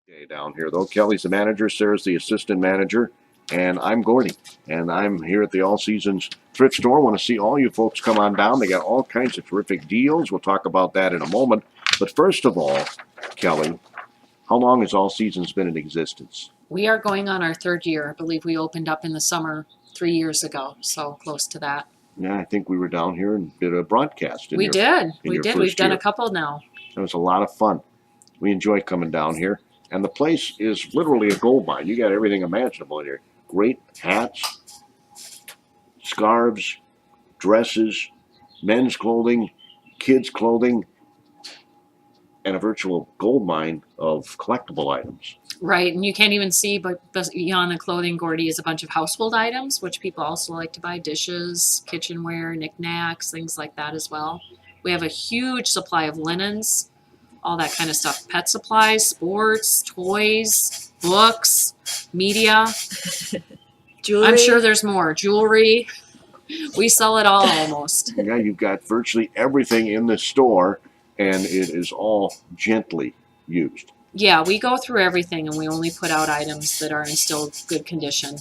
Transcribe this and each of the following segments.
day down here, though. Kelly's the manager, Sarah's the assistant manager, and I'm Gordy. And I'm here at the All Seasons Thrift Store. Want to see all you folks come on down. They got all kinds of terrific deals. We'll talk about that in a moment. But first of all, Kelly, how long has All Seasons been in existence? We are going on our third year. I believe we opened up in the summer 3 years ago, so close to that. Yeah, I think we were down here and did a broadcast. We did. We've done a couple now. It was a lot of fun. We enjoy coming down here. And the place is literally a gold mine. You got everything imaginable in here. Great hats, scarves, dresses, men's clothing, kids' clothing, and a virtual gold mine of collectible items. Right, and you can't even see, but beyond the clothing, Gordy, is a bunch of household items, which people also like to buy. Dishes, kitchenware, knickknacks, things like that as well. We have a huge supply of linens, all that kind of stuff. Pet supplies, sports, toys, books, media. Jewelry. I'm sure there's more. Jewelry. We sell it all almost. Yeah, you've got virtually everything in the store, and it is all gently used. Yeah, we go through everything, and we only put out items that are in still good condition.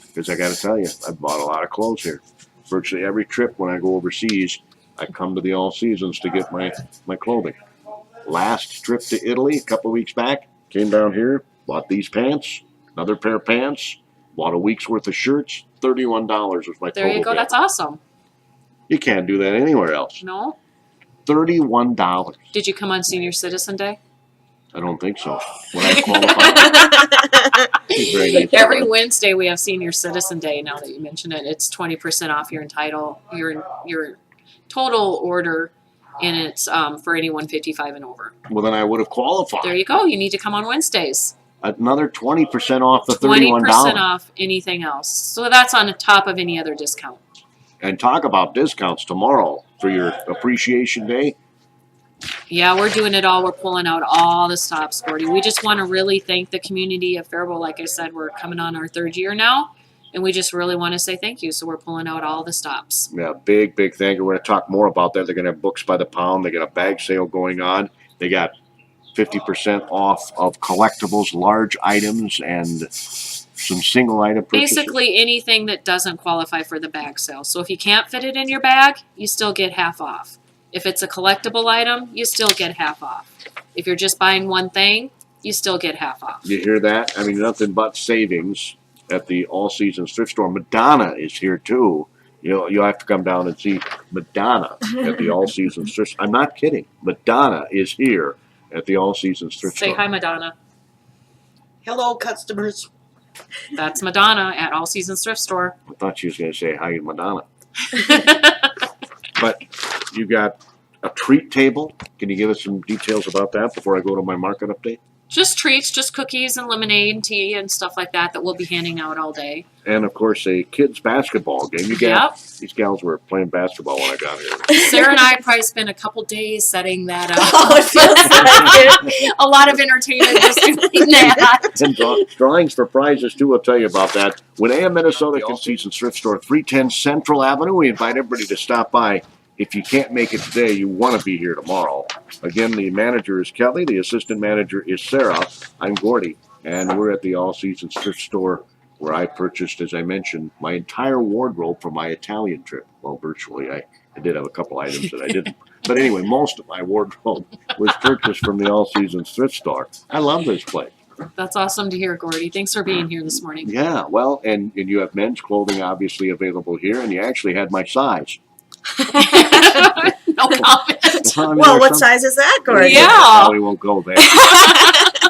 Because I got to tell you, I've bought a lot of clothes here. Virtually every trip when I go overseas, I come to the All Seasons to get my clothing. Last trip to Italy, a couple of weeks back, came down here, bought these pants, another pair of pants, bought a week's worth of shirts. $31 was my total. There you go. bill. That's awesome. You can't do that anywhere else. No? $31. Did you come on Senior Citizen Day? I don't think so. Would I qualify? She's very nice. Every Wednesday we have Senior Citizen Day. Now that you mention it, it's 20% off your your total order, and it's for anyone 55 and over. Well, then I would have qualified. There you go. You need to come on Wednesdays. Another 20% off the $31. 20% off anything else. So that's on top of any other discount. And talk about discounts tomorrow for your Appreciation Day. Yeah, we're doing it all. We're pulling out all the stops, Gordy. We just want to really thank the community of Faribault. Like I said, we're coming on our third year now, and we just really want to say thank you. So we're pulling out all the stops. Yeah, big thank you. We're going to talk more about that. They're going to have books by the pound. They got a bag sale going on. They got 50% off of collectibles, large items, and some single item purchases. Basically anything that doesn't qualify for the bag sale. So if you can't fit it in your bag, you still get half off. If it's a collectible item, you still get half off. If you're just buying one thing, you still get half off. You hear that? I mean, nothing but savings at the All Seasons Thrift Store. Madonna is here too. You'll have to come down and see Madonna at the All Seasons Thrift Store. I'm not kidding. Madonna is here at the All Seasons Thrift Store. Say hi, Madonna. Hello, customers. That's Madonna at All Seasons Thrift Store. I thought she was going to say hi, Madonna. But you got a treat table. Can you give us some details about that before I go to my market update? Just treats, just cookies and lemonade and tea and stuff like that we'll be handing out all day. And, of course, a kids' basketball game. These gals were playing basketball when I got here. Sarah and I probably spent a couple days setting that up. Oh, it feels like it. A lot of entertainment just doing that. And drawings for prizes, too. I'll tell you about that. Winneah, Minnesota, All Seasons Thrift Store, 310 Central Avenue. We invite everybody to stop by. If you can't make it today, you want to be here tomorrow. Again, the manager is Kelly. The assistant manager is Sarah. I'm Gordy. And we're at the All Seasons Thrift Store where I purchased, as I mentioned, my entire wardrobe for my Italian trip. Well, virtually. I did have a couple items that I didn't. But anyway, most of my wardrobe was purchased from the All Seasons Thrift Store. I love this place. That's awesome to hear, Gordy. Thanks for being here this morning. Yeah, well, and you have men's clothing obviously available here, and you actually had my size. No comment. Well, what size is that, Gordy? Yeah. We won't go there.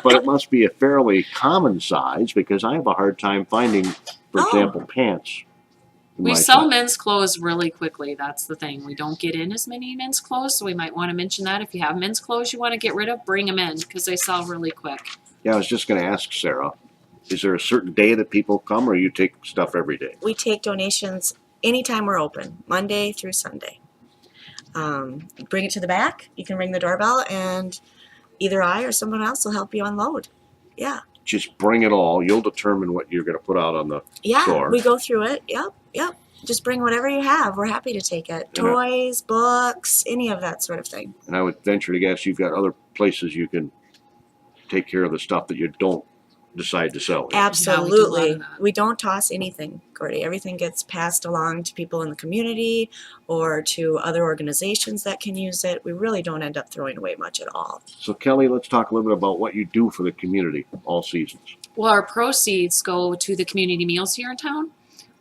But it must be a fairly common size because I have a hard time finding, for example, pants. We sell men's clothes really quickly. That's the thing. We don't get in as many men's clothes, so we might want to mention that. If you have men's clothes you want to get rid of, bring them in because they sell really quick. Yeah, I was just going to ask Sarah, is there a certain day that people come or you take stuff every day? We take donations anytime we're open, Monday through Sunday. Bring it to the back. You can ring the doorbell, and either I or someone else will help you unload. Yeah. Just bring it all. You'll determine what you're going to put out on the store. We go through it. Yep. Just bring whatever you have. We're happy to take it. Toys, books, any of that sort of thing. And I would venture to guess you've got other places you can take care of the stuff that you don't decide to sell. Absolutely. that. We don't toss anything, Gordy. Everything gets passed along to people in the community or to other organizations that can use it. We really don't end up throwing away much at all. So Kelly, let's talk a little bit about what you do for the community all seasons. Well, our proceeds go to the community meals here in town.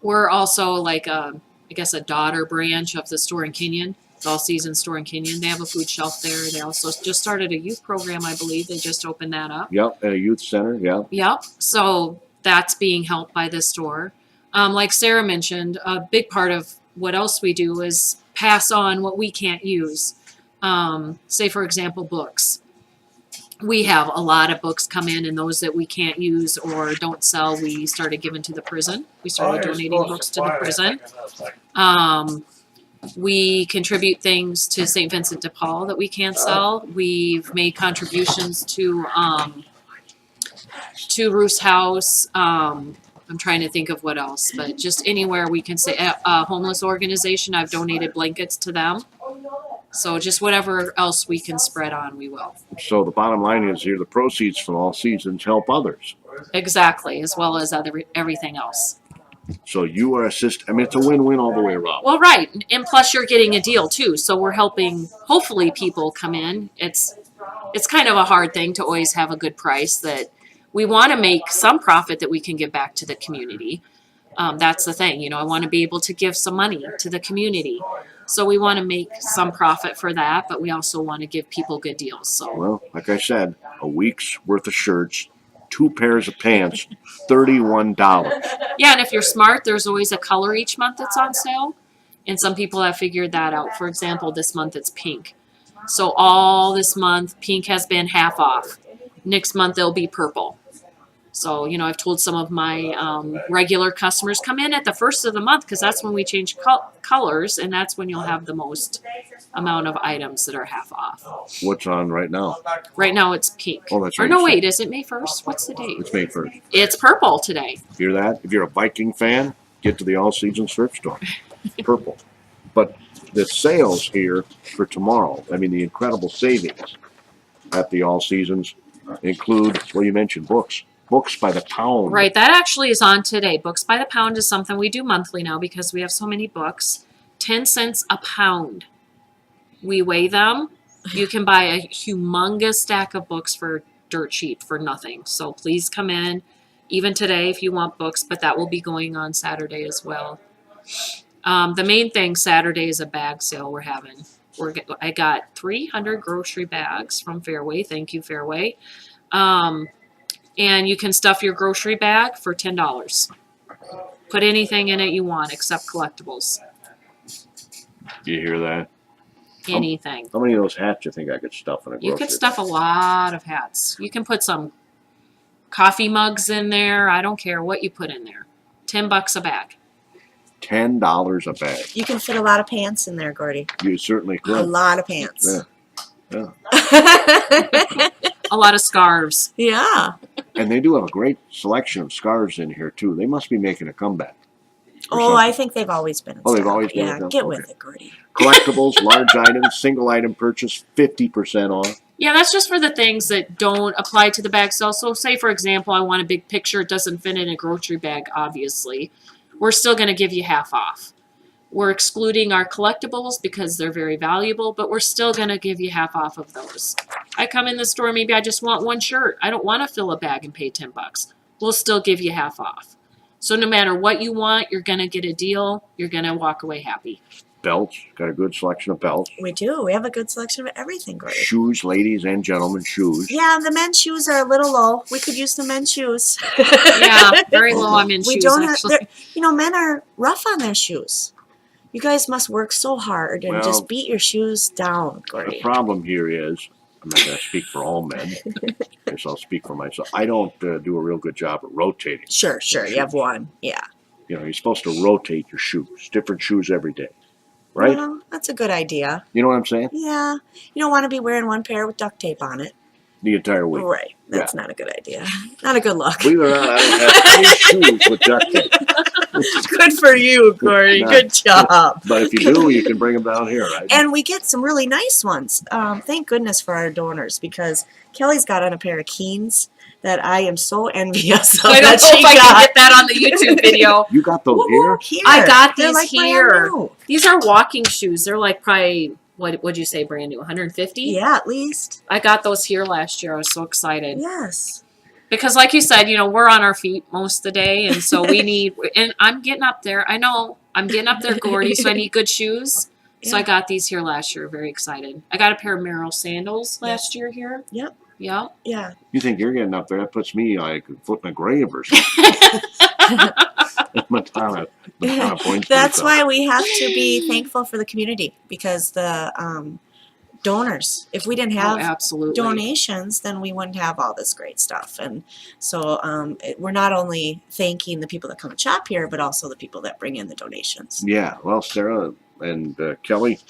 We're also like I guess a daughter branch of the store in Kenyon. It's All Season store in Kenyon. They have a food shelf there. They also just started a youth program, I believe. They just opened that up. Yep, at a youth center, yeah. Yep. So that's being helped by this store. Like Sarah mentioned, a big part of what else we do is pass on what we can't use. Say, for example, books. We have a lot of books come in, and those that we can't use or don't sell, we started giving to the prison. We started donating books to the prison. We contribute things to St. Vincent de Paul that we can't sell. We've made contributions to Roos House. I'm trying to think of what else, but just anywhere we can say a homeless organization. I've donated blankets to them. So just whatever else we can spread on, we will. So the bottom line is here, the proceeds from All Seasons help others. Exactly, as well as everything else. So you are I mean, it's a win-win all the way around. Well, right, and plus you're getting a deal too. So we're helping, hopefully, people come in. It's kind of a hard thing to always have a good price. That we want to make some profit that we can give back to the community. That's the thing, I want to be able to give some money to the community. So we want to make some profit for that, but we also want to give people good deals. So, well, like I said, a week's worth of shirts, 2 pairs of pants, $31. yeah, and if you're smart, there's always a color each month that's on sale. And some people have figured that out. For example, this month it's pink. So all this month, pink has been half off. Next month, it'll be purple. So, I've told some of my regular customers, come in at the first of the month because that's when we change colors, and that's when you'll have the most amount of items that are half off. What's on right now? Right now, it's pink. Oh, that's or right. no, wait, is it May 1st? What's the date? It's May 1st. It's purple today. Hear that? If you're a Viking fan, get to the All Seasons thrift store. Purple. But the sales here for tomorrow, I mean, the incredible savings at the All Seasons include, well, you mentioned books. Books by the pound. Right, that actually is on today. Books by the pound is something we do monthly now because we have so many books. 10 cents a pound. We weigh them. You can buy a humongous stack of books for dirt cheap for nothing. So please come in, even today if you want books, but that will be going on Saturday as well. The main thing Saturday is a bag sale we're having. I got 300 grocery bags from Fairway. Thank you, Fairway. And you can stuff your grocery bag for $10. Put anything in it you want except collectibles. You hear that? Anything. How many of those hats do you think I could stuff in a grocery You could stuff a lot of hats. You can put some coffee mugs in there. I don't care what you put in there. $10 a bag. $10 a bag. You can fit a lot of pants in there, Gordy. You certainly could. A lot of pants. Yeah. A lot of scarves. Yeah. And they do have a great selection of scarves in here, too. They must be making a comeback. Oh, I think they've always been in Oh, they've stock. always been in Yeah, stock? get Okay. with it, Gordy. Collectibles, large items, single item purchase, 50% off. Yeah, that's just for the things that don't apply to the bag sale. So say, for example, I want a big picture. It doesn't fit in a grocery bag, obviously. We're still going to give you half off. We're excluding our collectibles because they're very valuable, but we're still going to give you half off of those. I come in the store, maybe I just want one shirt. I don't want to fill a bag and pay $10. We'll still give you half off. So no matter what you want, you're going to get a deal. You're going to walk away happy. Belts, got a good selection of belts. We do. We have a good selection of everything, Gordy. Shoes, ladies and gentlemen, shoes. Yeah, the men's shoes are a little low. We could use some men's shoes. Yeah, very low on men's We shoes, don't have, actually. men are rough on their shoes. You guys must work so hard and Well, just beat your shoes down, The Gordy. problem here is, I'm not going to speak for all men. I guess I'll speak for myself. I don't do a real good job at rotating. Sure. You have one. Yeah. You're supposed to rotate your shoes, different shoes every day. Right? Well, that's a good idea. You know what I'm saying? Yeah. You don't want to be wearing one pair with duct tape on it. The entire week. Right. That's not a good idea. Not a good look. Believe it or not, I don't have any shoes with duct tape. Good for you, Corey. No. Good job. But if you do, you can bring them down here, right? And we get some really nice ones. Thank goodness for our donors, because Kelly's got on a pair of Keens that I am so envious of. I don't know that she if I can got. get that on the YouTube video. You got those Woo-hoo, here? I got They're these like brand here. new. These are walking shoes. They're like probably, what would you say, brand new? 150? Yeah, at least. I got those here last year. I was so excited. Yes. Because like you said, we're on our feet most of the day. And so we need, and I'm getting up there. I know I'm getting up there, Gordy. So I need good shoes. So I got these here last year. Very excited. I got a pair of Merrill sandals last year here. Yep. Yep. Yeah. You think you're getting up there? That puts me like a foot in a grave or something. Madonna points to That's herself. why we have to be thankful for the community, because the donors, if we didn't Oh, have absolutely. donations, then we wouldn't have all this great stuff. And so we're not only thanking the people that come and shop here, but also the people that bring in the donations. Yeah, well, Sarah and Kelly's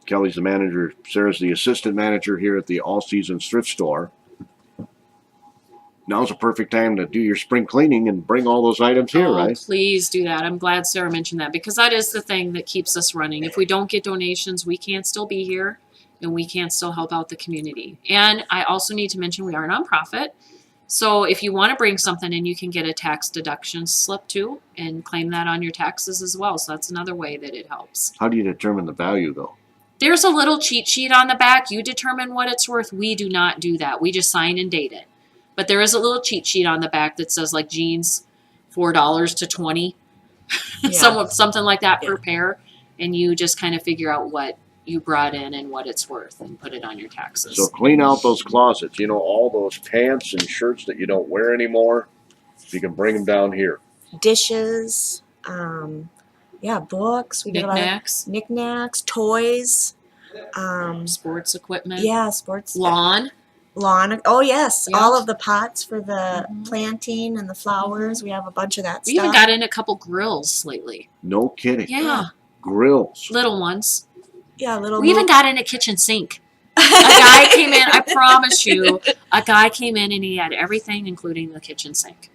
the manager. Sarah's the assistant manager here at the All Seasons Thrift Store. Now's a perfect time to do your spring cleaning and bring all those items here, Oh, right? please do that. I'm glad Sarah mentioned that, because that is the thing that keeps us running. If we don't get donations, we can't still be here and we can't still help out the community. And I also need to mention we are a nonprofit. So if you want to bring something in, you can get a tax deduction slip too and claim that on your taxes as well. So that's another way that it helps. How do you determine the value, though? There's a little cheat sheet on the back. You determine what it's worth. We do not do that. We just sign and date it. But there is a little cheat sheet on the back that says like jeans, $4 to $20, Yeah. something like that per pair, and you just kind of figure out what you brought in and what it's worth and put it on your taxes. So clean out those closets. All those pants and shirts that you don't wear anymore. You can bring them down here. Dishes, books. We get a lot of Knickknacks, knickknacks, toys. sports equipment, Yeah, sports. lawn. Oh yes, Yeah. all of the pots for the Mhm. planting and the flowers. We have a bunch of that We stuff. even got in a couple grills lately. No kidding. Yeah, Grills. little ones. Yeah, little. We even got in a kitchen sink. A guy came in, I promise you, a guy came in and he had everything, including the kitchen sink.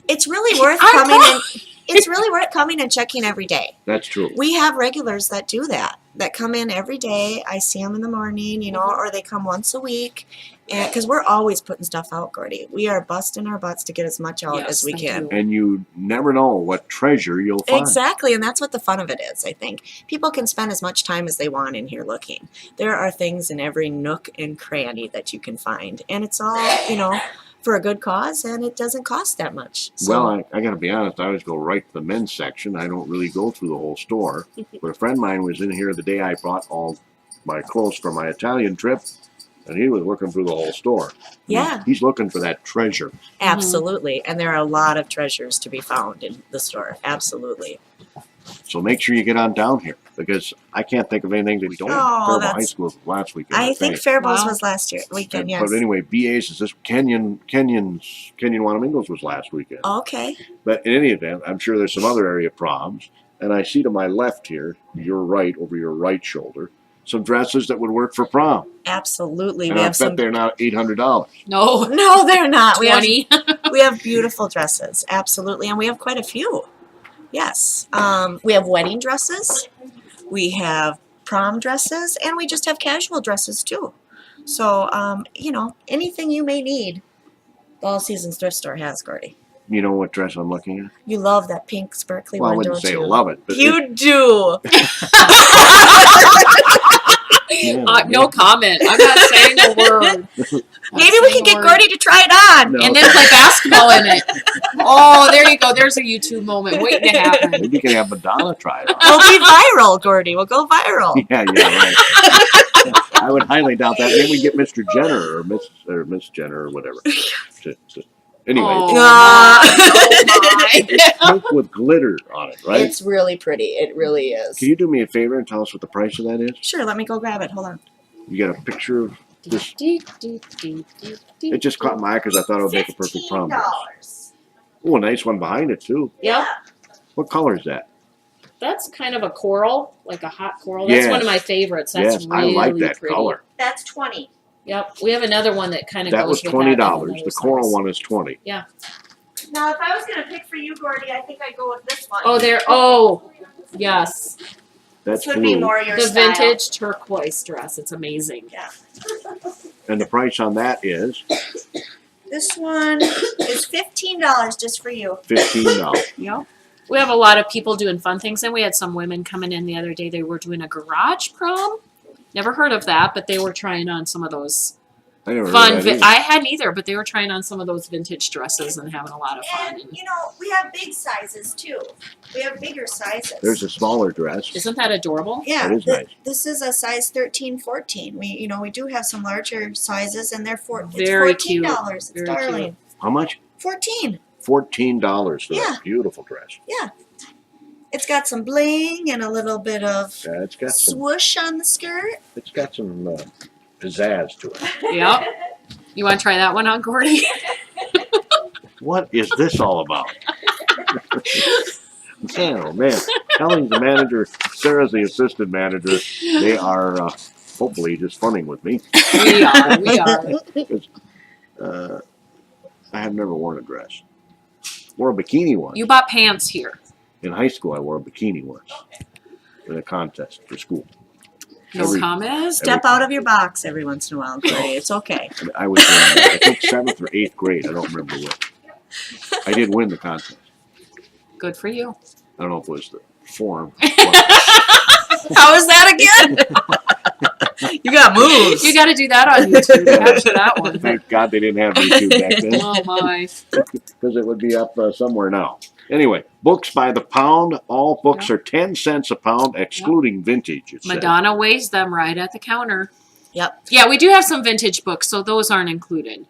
It's really worth I coming know. in. It's really worth coming and checking every day. That's true. We have regulars that do that. That come in every day. I see them in the morning, or they come once a week, and because we're always putting stuff out, Gordy. We are busting our butts to get as much out Yes, as we thank can. you. And you never know what treasure you'll find. Exactly, and that's what the fun of it is, I think. People can spend as much time as they want in here looking. There are things in every nook and cranny that you can find, and it's all, for a good cause, and it doesn't cost that much. So, Well, I got to be honest. I always go right to the men's section. I don't really go through the whole store. But a friend of mine was in here the day I brought all my clothes for my Italian trip, and he was looking through the whole store. Yeah. He's looking for that treasure. absolutely, and there are a lot of treasures to be found in the store. Absolutely. So make sure you get on down here, because I can't think of anything that we don't. Oh, Fairmont High that's- School was last weekend. I think Faribault Wow. was last weekend. Yes. But anyway, BA's is this Kenyon Wanamingos was last weekend. Okay. But in any event, I'm sure there's some other area proms. And I see to my left here, your right, over your right shoulder, some dresses that would work for prom. Absolutely. And We I have bet some. they're not $800. No, No, they're not. We have 20. we have beautiful dresses. Absolutely, and we have quite a few. Yes. We have wedding dresses. We have prom dresses, and we just have casual dresses too. So, anything you may need, the All Seasons Thrift Store has, Gordy. You know what dress I'm looking at? You love that pink sparkly Well, I one, wouldn't don't say you? love it, but You do. No comment. I'm not saying a word. Maybe we can get Gordy to try it on. No. And then play basketball in it. Oh, there you go. There's a YouTube moment waiting to happen. maybe you can have Madonna try it on. We'll be viral, Gordy. We'll go viral. Yeah, right. I would highly doubt that. Maybe we get Mr. Jenner or Miss Jenner or whatever. Anyway, Oh, Ah. it's pink with glitter on it, right? It's really pretty. It really is. Can you do me a favor and tell us what the price of that is? Sure, let me go grab it. Hold on. You got a picture of this? It just caught my eye because I thought it would make a perfect prom dress. $15. Oh, a nice one behind it too. Yep. What color is that? That's kind of a coral, like a hot coral. That's one of my favorites. That's yes, really I like that pretty. color. That's 20. Yep. We have another one that kind of That goes was with $20. that. The coral one is $20. Now, if I was gonna pick for you, Gordy, I think I'd go with this one. Oh, yes. That's This would be blue. more your The style. vintage turquoise dress. It's amazing. Yeah. And the price on that is This one is $15 just for you. $15. Yep. We have a lot of people doing fun things, and we had some women coming in the other day. They were doing a garage prom. Never heard of that, but they were trying on some of those I never fun. heard of that either. I hadn't either, but they were trying on some of those vintage dresses and having a lot of fun. And, you know, we have big sizes too. We have bigger sizes. There's a smaller dress. Isn't that adorable? Yeah, That is nice. this is a size 13, 14. We do have some larger sizes, and they're Very it's $14. cute. It's Very darling. How much? 14. $14 for Yeah. that beautiful dress. Yeah. It's got some bling and a little bit of Yeah, it's got some. swoosh on the skirt. It's got some pizzazz to it. Yep. You want to try that one on, Gordy? What is this all about? Oh man, telling the manager, Sarah's the assistant manager. They are hopefully just funning with me. We are. I have never worn a dress. Wore a bikini once. You bought pants here. In high school, I wore a bikini once in a contest for school. No Every- comment? Step out of your box every once in a while, Gordy. It's okay. And I was in, I think, 7th or 8th grade. I don't remember what. I did win the contest. Good for you. I don't know if it was the form. How is that again? You got moves. You got to do that on YouTube. Capture that one. Thank God they didn't have YouTube back then, Oh my. because it would be up somewhere now. Anyway, books by the pound. All books are 10 cents a pound, excluding vintage. It says. Madonna weighs them right at the counter. Yep. Yeah, we do have some vintage books, so those aren't included.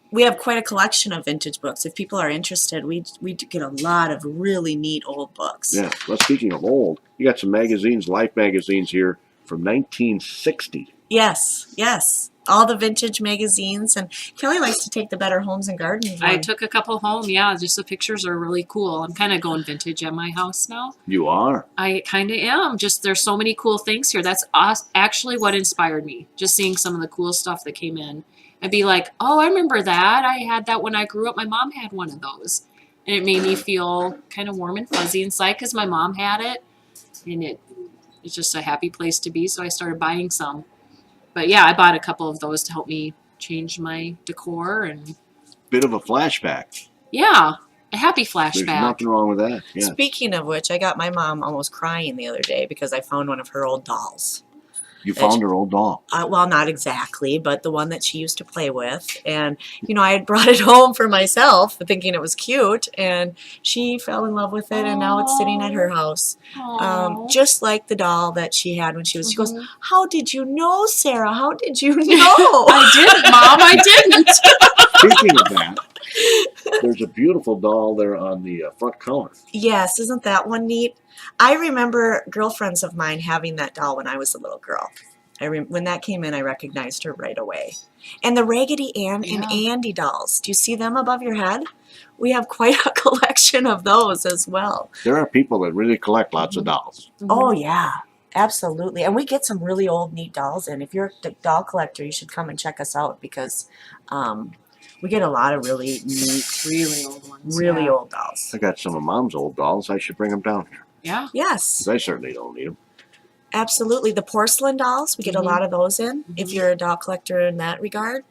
We have quite a collection of vintage books. If people are interested, we do get a lot of really neat old books. Yeah. Well, speaking of old, you got some magazines, Life magazines here from 1960. Yes, yes. All the vintage magazines, and Kelly likes to take the Better Homes and Gardens one. I took a couple home. Yeah, just the pictures are really cool. I'm kind of going vintage at my house now. You are. I kind of am. Just there's so many cool things here. That's actually what inspired me. Just seeing some of the cool stuff that came in. I'd be like, oh, I remember that. I had that when I grew up. My mom had one of those. And it made me feel kind of warm and fuzzy inside because my mom had it. And it's just a happy place to be. So I started buying some. But yeah, I bought a couple of those to help me change my decor. And Bit of a flashback. yeah, a happy There's flashback. nothing wrong with that. Yeah. Speaking of which, I got my mom almost crying the other day because I found one of her old dolls. You found her old doll. Well, not exactly, but the one that she used to play with. And, I had brought it home for myself thinking it was cute. And she fell in love with it. And now it's sitting at her house. Aw. Just like the doll that she had when she was, she goes, Mhm. how did you know, Sarah? How did you know? I didn't, Mom. I didn't. Speaking of that, there's a beautiful doll there on the front counter. Yes, isn't that one neat? I remember girlfriends of mine having that doll when I was a little girl. When that came in, I recognized her right away. And the Raggedy Ann and Andy dolls. Do you see them above your head? We have quite a collection of those as well. There are people that really collect lots of dolls. Oh, yeah. Absolutely. And we get some really old, neat dolls. And if you're a doll collector, you should come and check us out because we get a lot of really neat, really old ones. really yeah. old dolls. I got some of Mom's old dolls. I should bring them down here. Yeah. Yes. 'Cause I certainly don't need them. Absolutely. The porcelain dolls, we get a lot of those in if Mhm. you're a doll collector in that regard.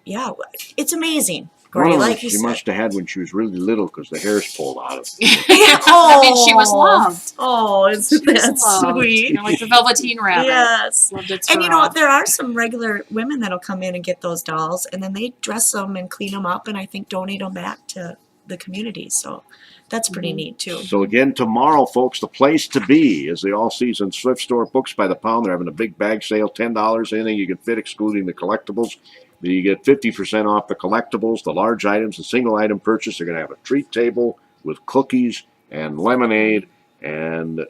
Yeah, it's amazing. One Great, of them like you she said. must have had when she was really little because the hair's pulled out of it. I mean, she was loved. Oh, isn't She was that loved. sweet? You know, like the Velveteen Rabbit. Yes. Loved its And fur you know off. what? There are some regular women that'll come in and get those dolls, and then they dress them and clean them up, and I think donate them back to the community. So that's pretty neat too. So again, tomorrow, folks, the place to be is the all-season thrift store, Books by the Pound. They're having a big bag sale, $10, anything you can fit, excluding the collectibles. You get 50% off the collectibles, the large items, the single item purchase. They're going to have a treat table with cookies and lemonade, and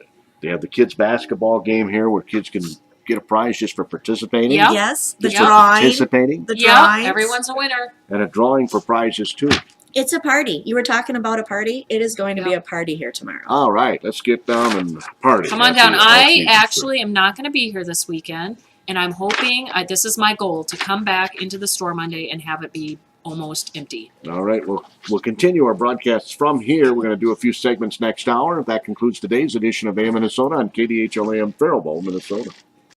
they have the kids' basketball game here where kids can get a prize just for participating. Yeah. Yes, the Just for drawing, participating, the Yeah, drawings. everyone's a winner. and a drawing for prizes too. It's a party. You were talking about a party. It is going to be Yeah. a party here tomorrow. All right, let's get down and party. Come on That's down. the I all-season actually am not going to be here this weekend, and I'm hoping this is my goal to come back into the store Monday and have it be almost empty. All right, we'll continue our broadcasts from here. We're going to do a few segments next hour. That concludes today's edition of AM Minnesota on KDHL AM Faribault, Minnesota.